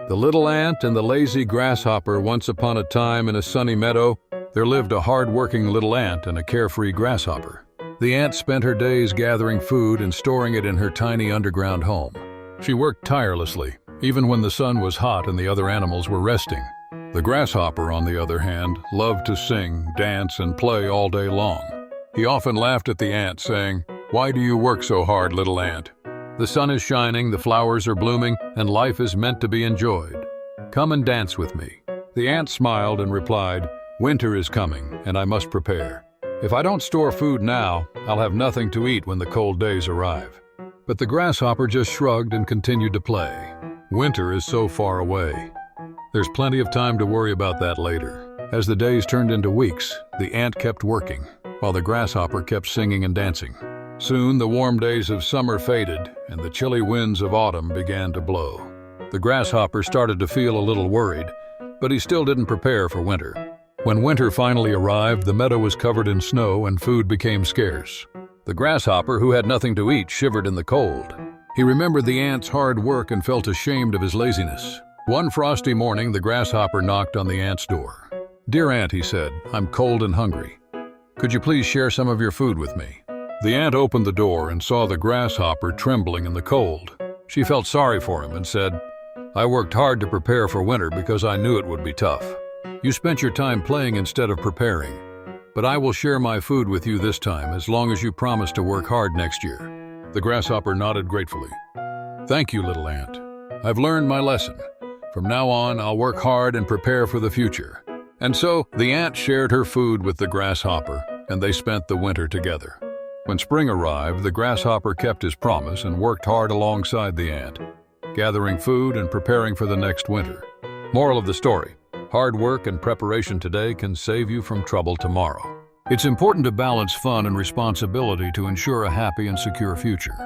The little ant and the lazy grasshopper. Once upon a time in a sunny meadow, there lived a hard-working little ant and a carefree grasshopper. The ant spent her days gathering food and storing it in her tiny underground home. She worked tirelessly, even when the sun was hot and the other animals were resting. The grasshopper, on the other hand, loved to sing, dance, and play all day long. He often laughed at the ant, saying, "Why do you work so hard, little ant? The sun is shining, the flowers are blooming, and life is meant to be enjoyed. Come and dance with me." The ant smiled and replied, "Winter is coming, and I must prepare. If I don't store food now, I'll have nothing to eat when the cold days arrive." But the grasshopper just shrugged and continued to play. Winter is so far away. There's plenty of time to worry about that later. As the days turned into weeks, the ant kept working, while the grasshopper kept singing and dancing. Soon the warm days of summer faded, and the chilly winds of autumn began to blow. The grasshopper started to feel a little worried, but he still didn't prepare for winter. When winter finally arrived, the meadow was covered in snow and food became scarce. The grasshopper, who had nothing to eat, shivered in the cold. He remembered the ant's hard work and felt ashamed of his laziness. One frosty morning, the grasshopper knocked on the ant's door. "Dear ant," he said, "I'm cold and hungry. Could you please share some of your food with me?" The ant opened the door and saw the grasshopper trembling in the cold. She felt sorry for him and said, "I worked hard to prepare for winter because I knew it would be tough. You spent your time playing instead of preparing, but I will share my food with you this time as long as you promise to work hard next year." The grasshopper nodded gratefully. "Thank you, little ant. I've learned my lesson. From now on, I'll work hard and prepare for the future." And so, the ant shared her food with the grasshopper, and they spent the winter together. When spring arrived, the grasshopper kept his promise and worked hard alongside the ant, gathering food and preparing for the next winter. Moral of the story: hard work and preparation today can save you from trouble tomorrow. It's important to balance fun and responsibility to ensure a happy and secure future.